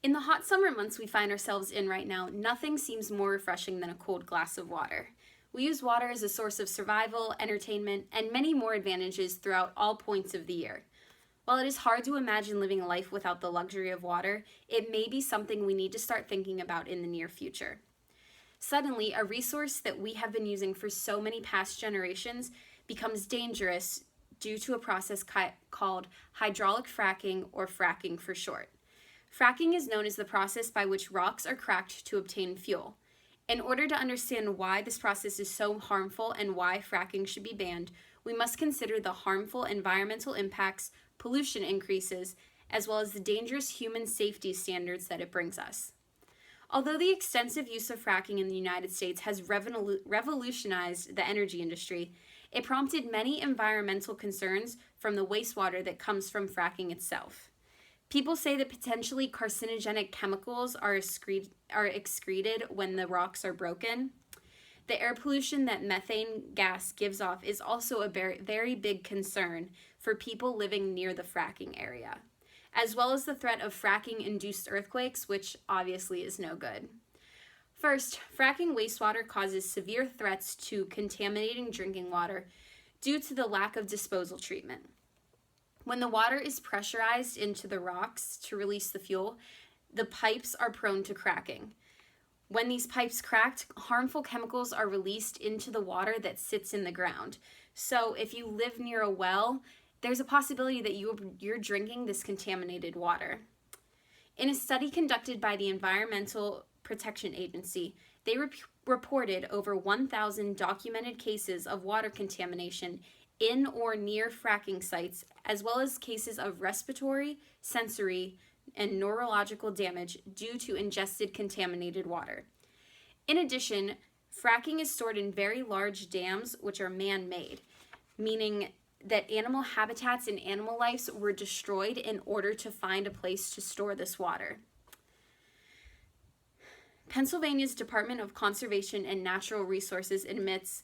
In the hot summer months we find ourselves in right now, nothing seems more refreshing than a cold glass of water. We use water as a source of survival, entertainment, and many more advantages throughout all points of the year. While it is hard to imagine living a life without the luxury of water, it may be something we need to start thinking about in the near future. Suddenly, a resource that we have been using for so many past generations becomes dangerous due to a process called hydraulic fracking, or fracking for short. Fracking is known as the process by which rocks are cracked to obtain fuel. In order to understand why this process is so harmful and why fracking should be banned, we must consider the harmful environmental impacts, pollution increases, as well as the dangerous human safety standards that it brings us. Although the extensive use of fracking in the United States has revolutionized the energy industry, it prompted many environmental concerns from the wastewater that comes from fracking itself. People say that potentially carcinogenic chemicals are excreted when the rocks are broken. The air pollution that methane gas gives off is also a very big concern for people living near the fracking area, as well as the threat of fracking-induced earthquakes, which obviously is no good. First, fracking wastewater causes severe threats to contaminating drinking water due to the lack of disposal treatment. When the water is pressurized into the rocks to release the fuel, the pipes are prone to cracking. When these pipes crack, harmful chemicals are released into the water that sits in the ground. So if you live near a well, there's a possibility that you're drinking this contaminated water. In a study conducted by the Environmental Protection Agency, they reported over 1,000 documented cases of water contamination in or near fracking sites, as well as cases of respiratory, sensory, and neurological damage due to ingested contaminated water. In addition, fracking is stored in very large dams, which are man-made, meaning that animal habitats and animal lives were destroyed in order to find a place to store this water. Pennsylvania's Department of Conservation and Natural Resources admits,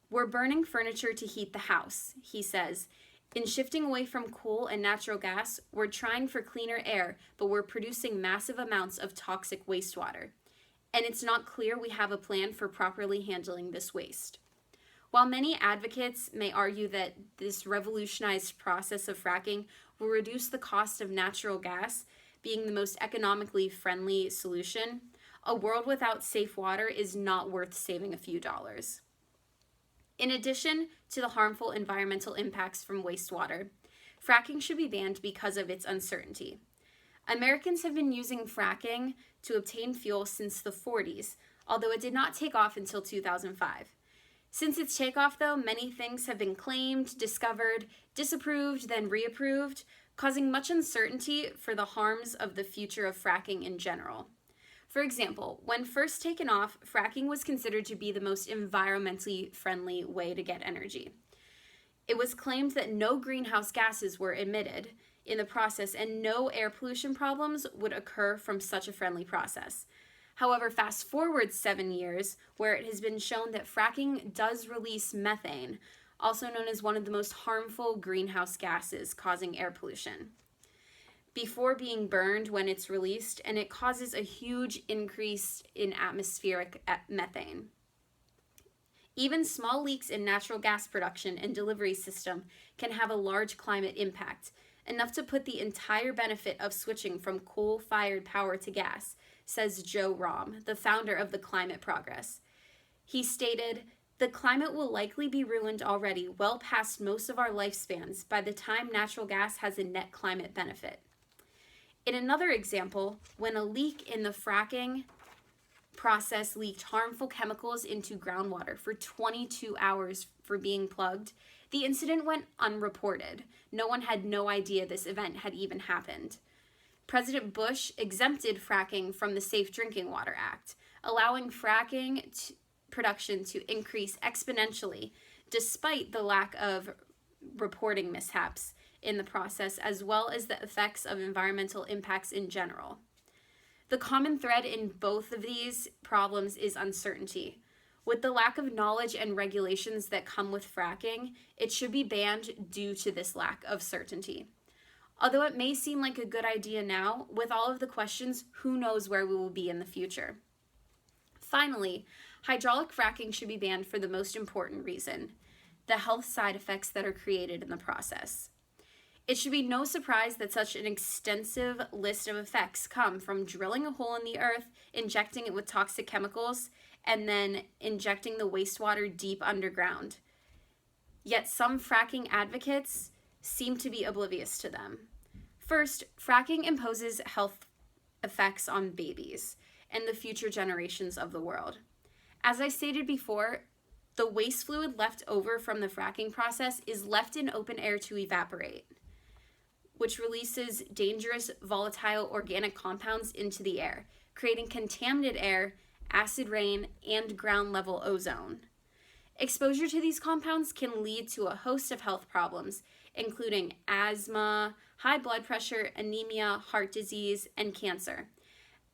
"We're burning furniture to heat the house," he says. "In shifting away from coal and natural gas, we're trying for cleaner air, but we're producing massive amounts of toxic wastewater. And it's not clear we have a plan for properly handling this waste." While many advocates may argue that this revolutionized process of fracking will reduce the cost of natural gas, being the most economically friendly solution, a world without safe water is not worth saving a few dollars. In addition to the harmful environmental impacts from wastewater, fracking should be banned because of its uncertainty. Americans have been using fracking to obtain fuel since the 40s, although it did not take off until 2005. Since its takeoff, though, many things have been claimed, discovered, disapproved, then reapproved, causing much uncertainty for the harms of the future of fracking in general. For example, when first taken off, fracking was considered to be the most environmentally friendly way to get energy. It was claimed that no greenhouse gases were emitted in the process and no air pollution problems would occur from such a friendly process. However, fast forward 7 years, where it has been shown that fracking does release methane, also known as one of the most harmful greenhouse gases causing air pollution, before being burned when it's released, and it causes a huge increase in atmospheric methane. Even small leaks in natural gas production and delivery system can have a large climate impact, enough to put the entire benefit of switching from coal-fired power to gas, says Joe Romm, the founder of the Climate Progress. He stated, "The climate will likely be ruined already well past most of our lifespans by the time natural gas has a net climate benefit." In another example, when a leak in the fracking process leaked harmful chemicals into groundwater for 22 hours for being plugged, the incident went unreported. No one had no idea this event had even happened. President Bush exempted fracking from the Safe Drinking Water Act, allowing fracking production to increase exponentially despite the lack of reporting mishaps in the process, as well as the effects of environmental impacts in general. The common thread in both of these problems is uncertainty. With the lack of knowledge and regulations that come with fracking, it should be banned due to this lack of certainty. Although it may seem like a good idea now, with all of the questions, who knows where we will be in the future. Finally, hydraulic fracking should be banned for the most important reason: the health side effects that are created in the process. It should be no surprise that such an extensive list of effects come from drilling a hole in the earth, injecting it with toxic chemicals, and then injecting the wastewater deep underground. Yet some fracking advocates seem to be oblivious to them. First, fracking imposes health effects on babies and the future generations of the world. As I stated before, the waste fluid left over from the fracking process is left in open air to evaporate, which releases dangerous volatile organic compounds into the air, creating contaminated air, acid rain, and ground level ozone. Exposure to these compounds can lead to a host of health problems, including asthma, high blood pressure, anemia, heart disease, and cancer,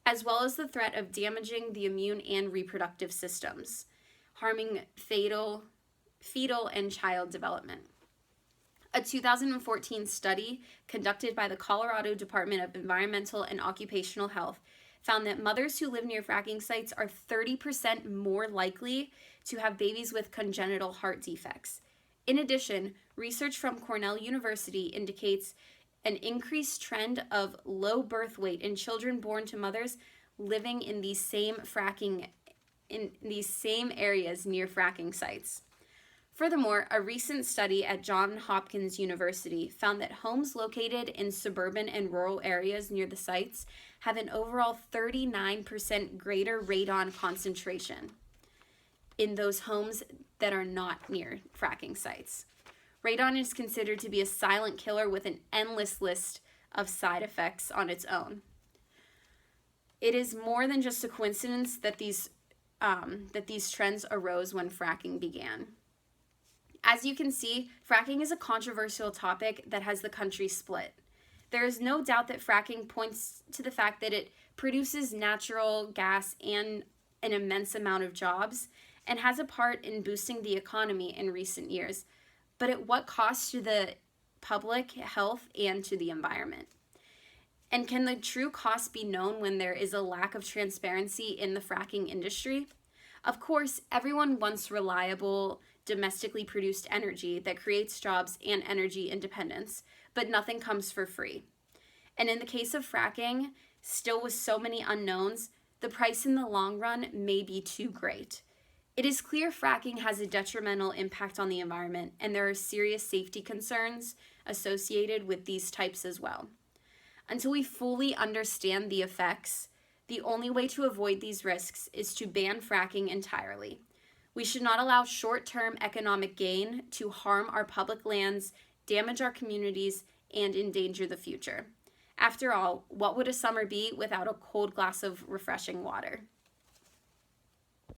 as well as the threat of damaging the immune and reproductive systems, harming fetal and child development. A 2014 study conducted by the Colorado Department of Environmental and Occupational Health found that mothers who live near fracking sites are 30% more likely to have babies with congenital heart defects. In addition, research from Cornell University indicates an increased trend of low birth weight in children born to mothers living in these same areas near fracking sites. Furthermore, a recent study at Johns Hopkins University found that homes located in suburban and rural areas near the sites have an overall 39% greater radon concentration in those homes that are not near fracking sites. Radon is considered to be a silent killer with an endless list of side effects on its own. It is more than just a coincidence that these trends arose when fracking began. As you can see, fracking is a controversial topic that has the country split. There is no doubt that fracking points to the fact that it produces natural gas and an immense amount of jobs and has a part in boosting the economy in recent years, but at what cost to the public health and to the environment? And can the true cost be known when there is a lack of transparency in the fracking industry? Of course, everyone wants reliable, domestically produced energy that creates jobs and energy independence, but nothing comes for free. And in the case of fracking, still with so many unknowns, the price in the long run may be too great. It is clear fracking has a detrimental impact on the environment, and there are serious safety concerns associated with these types as well. Until we fully understand the effects, the only way to avoid these risks is to ban fracking entirely. We should not allow short-term economic gain to harm our public lands, damage our communities, and endanger the future. After all, what would a summer be without a cold glass of refreshing water?